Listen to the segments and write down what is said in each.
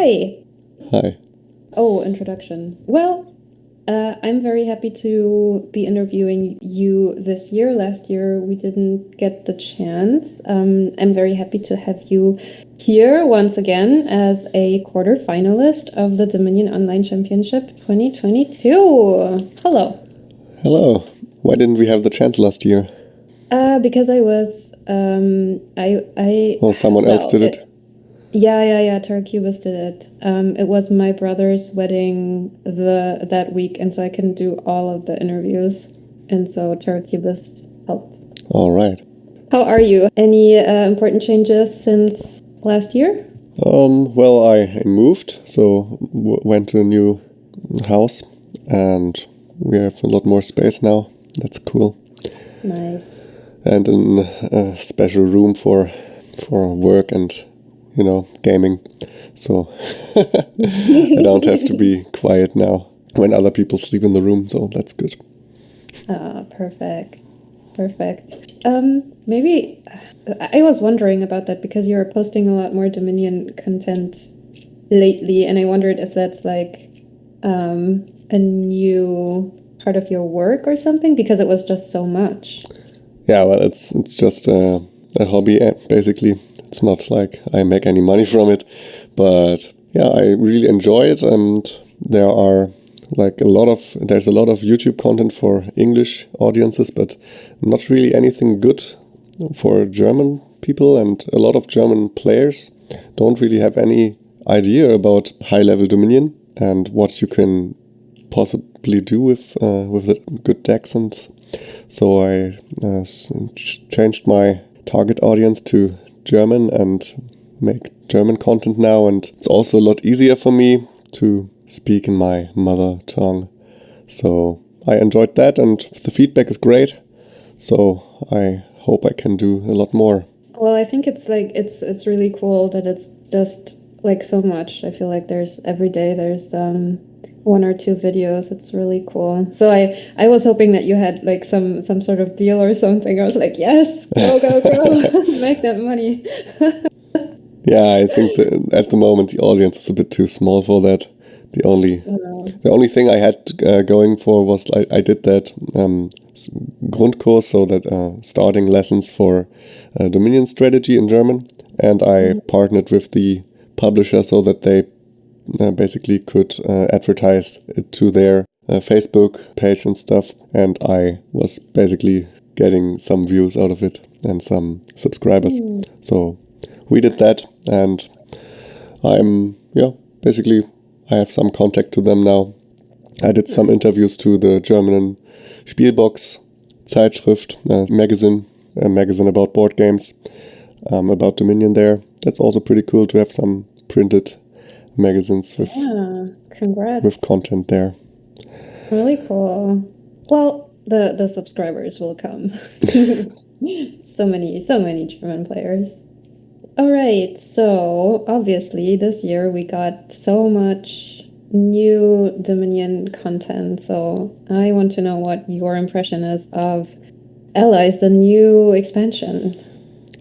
Hi. Hi. Oh, introduction. Well, I'm very happy to be interviewing you this year. Last year, we didn't get the chance. I'm very happy to have you here once again as a quarterfinalist of the Dominion Online Championship 2022. Hello. Hello. Why didn't we have the chance last year? Because I was, Well, someone else did it. Yeah. Cubist did it. It was my brother's wedding that week, and so I couldn't do all of the interviews, and so Cubist helped. All right. How are you? Any important changes since last year? Well, I moved, so went to a new house, and we have a lot more space now. That's cool. Nice. And a special room for work and gaming. So I don't have to be quiet now when other people sleep in the room. So that's good. Perfect. Maybe I was wondering about that because you're posting a lot more Dominion content lately, and I wondered if that's like a new part of your work or something, because it was just so much. Yeah, well, it's just a hobby, basically. It's not like I make any money from it, but yeah, I really enjoy it, and there's a lot of YouTube content for English audiences, but not really anything good for German people, and a lot of German players don't really have any idea about high-level Dominion and what you can possibly do with the good decks. And so I changed my target audience to German and make German content now, and it's also a lot easier for me to speak in my mother tongue. So I enjoyed that, and the feedback is great. So I hope I can do a lot more. Well, I think it's really cool that it's just like so much. I feel like every day there's one or two videos. It's really cool. So I was hoping that you had like some sort of deal or something. I was like, yes, go, make that money. Yeah, I think that at the moment the audience is a bit too small for that. The only thing I had going for was I did that Grundkurs, so that starting lessons for Dominion strategy in German, and I partnered with the publisher so that they basically could advertise it to their Facebook page and stuff, and I was basically getting some views out of it and some subscribers. So we did that, and basically I have some contact to them now. I did some interviews to the German Spielbox Zeitschrift magazine about board games, about Dominion there. That's also pretty cool to have some printed magazines with content there. Really cool. Well, the subscribers will come. so many German players. All right, so obviously this year we got so much new Dominion content, so I want to know what your impression is of Allies, the new expansion.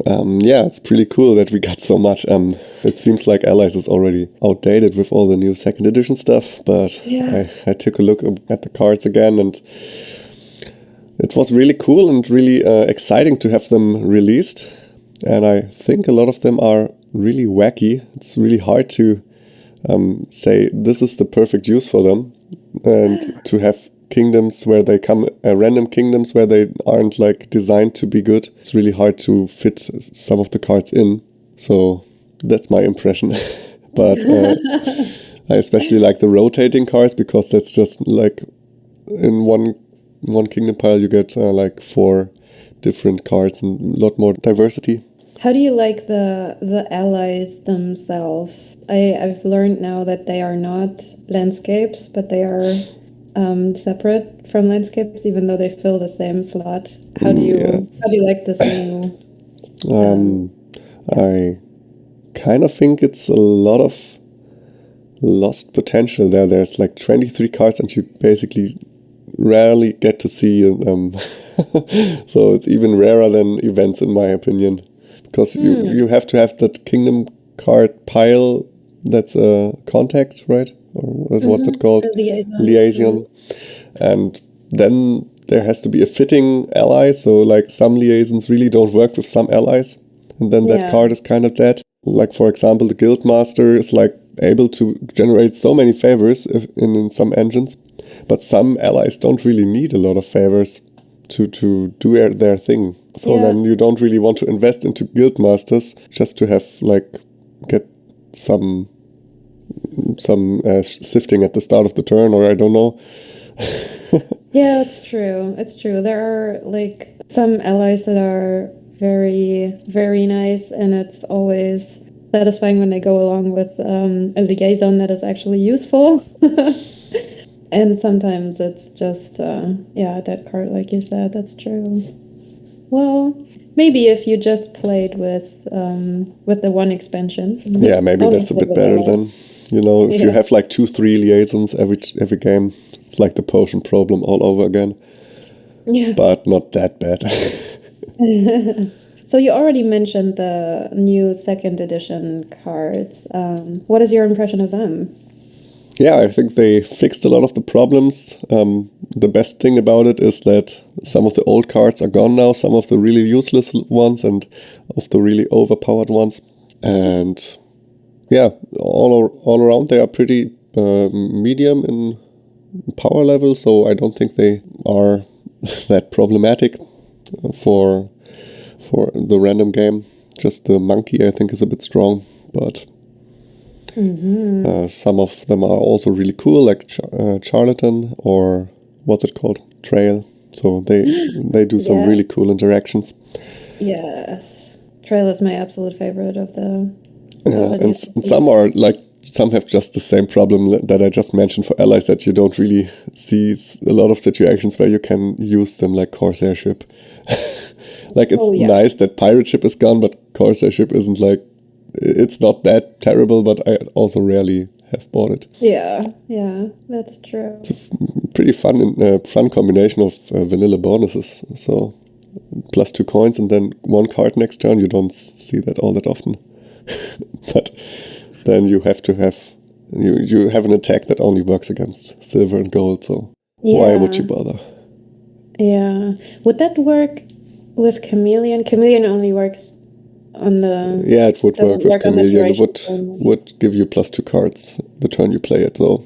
Yeah, it's pretty cool that we got so much. It seems like Allies is already outdated with all the new second edition stuff, but yeah. I took a look at the cards again, and it was really cool and really exciting to have them released. And I think a lot of them are really wacky. It's really hard to say this is the perfect use for them, and to have kingdoms where they come, random kingdoms where they aren't like designed to be good. It's really hard to fit some of the cards in. So that's my impression. But I especially like the rotating cards, because that's just like in one kingdom pile you get like 4 different cards and a lot more diversity. How do you like the allies themselves? I've learned now that they are not landscapes, but they are separate from landscapes, even though they fill the same slot. How do you like this new? I kind of think it's a lot of lost potential there. There's like 23 cards, and you basically rarely get to see them. So it's even rarer than events, in my opinion. Because you have to have that kingdom card pile That's a contact, right? Or what's it called? A liaison. Liaison. And then there has to be a fitting ally. So like some liaisons really don't work with some allies. And then that Yeah. card is kind of dead. Like for example, the Guildmaster is like able to generate so many favors in some engines. But some allies don't really need a lot of favors to do their thing. So then you don't really want to invest into Guildmasters just to have like get some sifting at the start of the turn, or I don't know. Yeah, it's true. It's true. There are like some allies that are very, very nice, and it's always satisfying when they go along with a liaison that is actually useful. And sometimes it's just, yeah, that card, like you said, that's true. Well, maybe if you just played with the one expansion. Yeah, maybe that's a bit better then. You know, if you have like 2-3 liaisons every game, it's like the potion problem all over again. Yeah. But not that bad. So you already mentioned the new second edition cards. What is your impression of them? Yeah, I think they fixed a lot of the problems. The best thing about it is that some of the old cards are gone now, some of the really useless ones and of the really overpowered ones. And yeah, all around they are pretty medium in power level, so I don't think they are that problematic for the random game. Just the monkey I think is a bit strong, but some of them are also really cool, like Charlatan or what's it called? Trail. So they do some really cool interactions. Yes. Trail is my absolute favorite of the... and some are like, some have just the same problem that I just mentioned for allies, that you don't really see a lot of situations where you can use them, like Corsair ship. Like it's nice that pirate ship is gone, but Corsair ship isn't like, it's not that terrible, but I also rarely have bought it. Yeah, that's true. It's a pretty fun combination of vanilla bonuses. So +2 coins and then 1 card next turn. You don't see that all that often. But then you have to have you have an attack that only works against silver and gold. So why would you bother? Yeah, would that work with Chameleon? Chameleon only works on the... Yeah, it would work with Chameleon. It would give you +2 cards the turn you play it. So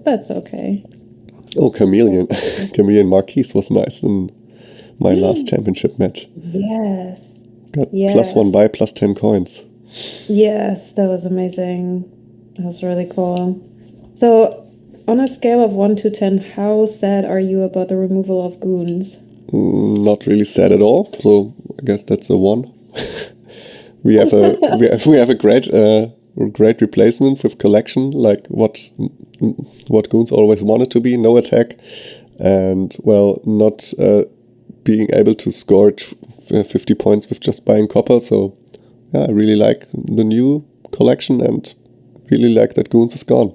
that's okay. Oh, Chameleon. Chameleon Marquise was nice in my last championship match. Yes. Got +1 buy, +10 coins. Yes, that was amazing. That was really cool. So, on a scale of 1 to 10, how sad are you about the removal of goons? Not really sad at all. So I guess that's a 1. we have a great replacement with collection, like what goons always wanted to be: no attack, and well, not being able to score 50 points with just buying copper. So yeah, I really like the new collection and really like that goons is gone.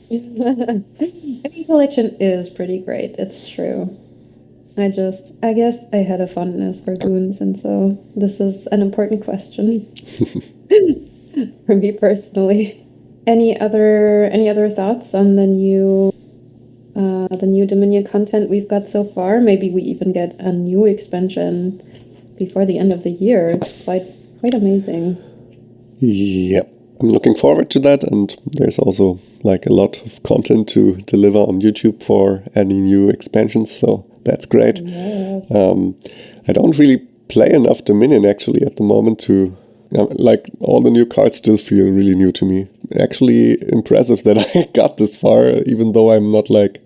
Any collection is pretty great. It's true. I guess I had a fondness for goons, and so this is an important question for me personally. Any other thoughts on the new Dominion content we've got so far? Maybe we even get a new expansion before the end of the year. It's quite amazing. Yep. I'm looking forward to that, and there's also like a lot of content to deliver on YouTube for any new expansions, so that's great. Yes. I don't really play enough Dominion actually at the moment to like, all the new cards still feel really new to me. Actually impressive that I got this far, even though I'm not like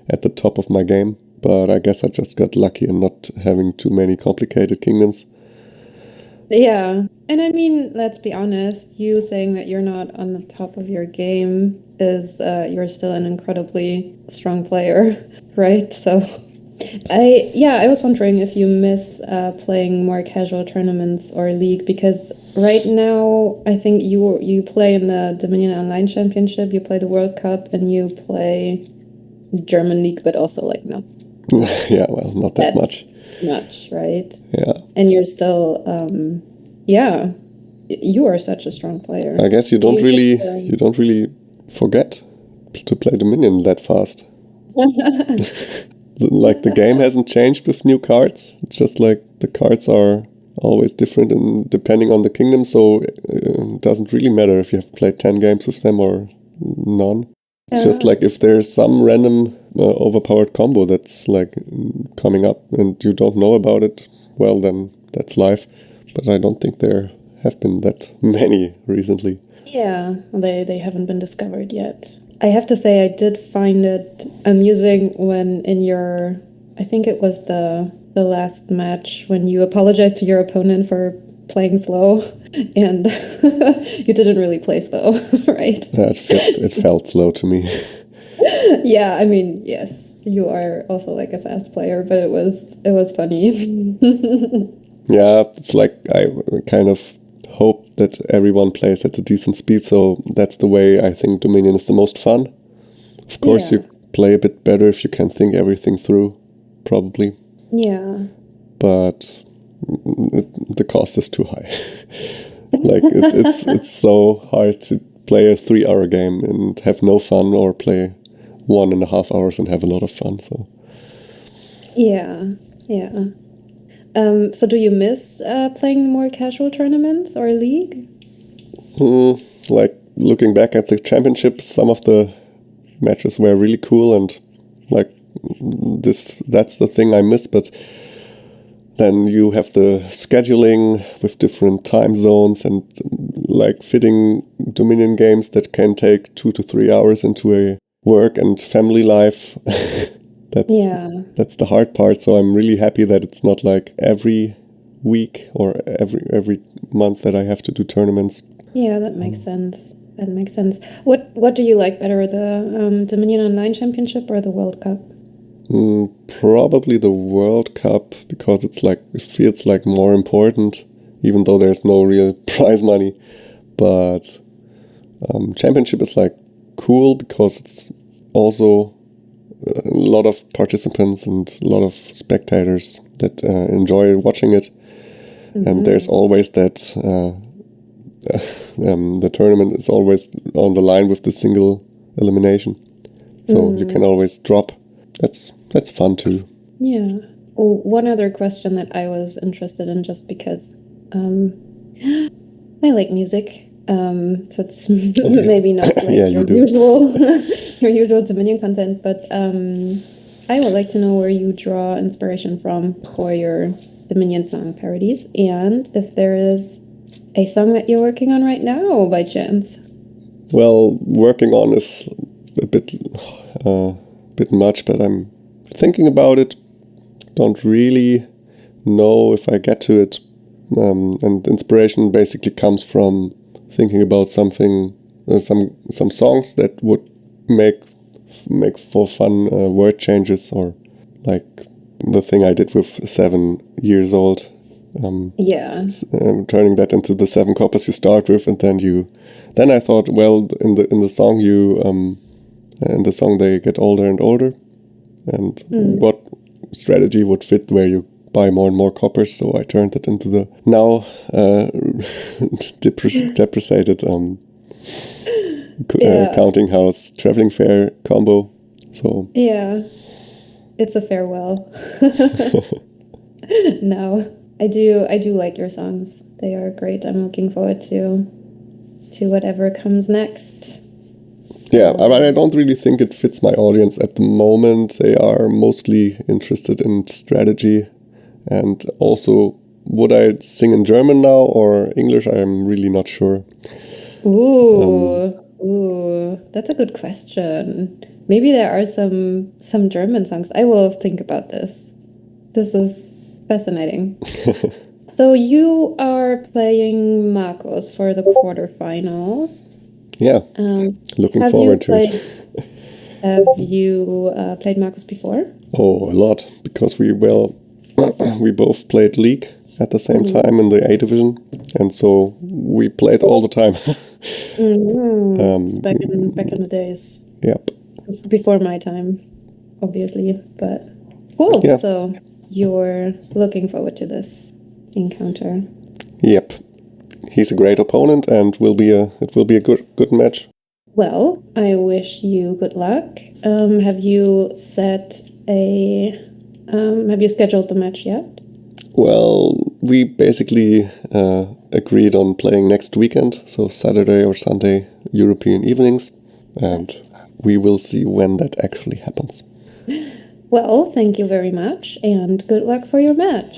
at the top of my game, but I guess I just got lucky in not having too many complicated kingdoms. Yeah. And I mean, let's be honest, you saying that you're not on the top of your game is you're still an incredibly strong player, right? So I was wondering if you miss playing more casual tournaments or league, because right now I think you play in the Dominion Online Championship, you play the World Cup, and you play German League, but also like not Yeah, well, not that much, right? yeah. And you're still you are such a strong player. I guess you Do don't you really just, you don't really forget to play Dominion that fast. Like the game hasn't changed with new cards. It's just like the cards are always different and depending on the kingdom, so it doesn't really matter if you have played 10 games with them or none. It's just like if there's some random overpowered combo that's like coming up and you don't know about it, well then that's life. But I don't think there have been that many recently. Yeah, they haven't been discovered yet. I have to say, I did find it amusing when in your, I think it was the last match when you apologized to your opponent for playing slow, and you didn't really play slow, right? It felt slow to me. Yeah, I mean, yes, you are also like a fast player, but it was funny. Yeah, it's like I kind of hope that everyone plays at a decent speed, so that's the way I think Dominion is the most fun. Of course, Yeah. you play a bit better if you can think everything through, probably, Yeah. but the cost is too high. Like it's so hard to play a 3-hour game and have no fun, or play 1.5 hours and have a lot of fun. So Yeah. Yeah. So do you miss playing more casual tournaments or league? like looking back at the championships, some of the matches were really cool, and like that's the thing I miss. But then you have the scheduling with different time zones, and like fitting Dominion games that can take 2 to 3 hours into a work and family life. That's the hard part. So I'm really happy that it's not like every week or every month that I have to do tournaments. Yeah, that makes sense. That makes sense. What do you like better, the Dominion Online Championship or the World Cup? Probably the World Cup, because it feels like more important, even though there's no real prize money. But championship is like cool because it's also a lot of participants and a lot of spectators that enjoy watching it. And there's always that the tournament is always on the line with the single elimination, so you can always drop. That's fun too. Yeah. Oh, one other question that I was interested in, just because I like music. So it's maybe not like Yeah, your you do. usual your usual Dominion content, but I would like to know where you draw inspiration from for your Dominion song parodies, and if there is a song that you're working on right now by chance. Well, working on is a bit much, but I'm thinking about it. Don't really know if I get to it. And inspiration basically comes from thinking about something, some songs that would make for fun word changes, or like the thing I did with 7 years old. Yeah. Turning that into the 7 coppers you start with, and then I thought, well, in the song in the song they get older and older, and what strategy would fit where you buy more and more coppers. So I turned it into the now depreciated counting house traveling fair combo. So yeah, it's a farewell. No, I do like your songs. They are great. I'm looking forward to whatever comes next. yeah, I don't really think it fits my audience at the moment. They are mostly interested in strategy, and also, would I sing in German now or English? I'm really not sure. Ooh, that's a good question. Maybe there are some German songs. I will think about this. This is fascinating. So you are playing Marcos for the quarterfinals. Yeah, looking forward to it. Have you played Marcos before? Oh, a lot, because we both played League at the same time in the A division, and so we played all the time. It's back in the days. Yep. Before my time, obviously, but cool. Yeah. So you're looking forward to this encounter. Yep. he's a great opponent, and it will be a good match. Well, I wish you good luck. Have you scheduled the match yet? Well, we basically agreed on playing next weekend, so Saturday or Sunday European evenings, and we will see when that actually happens. Well, thank you very much, and good luck for your match.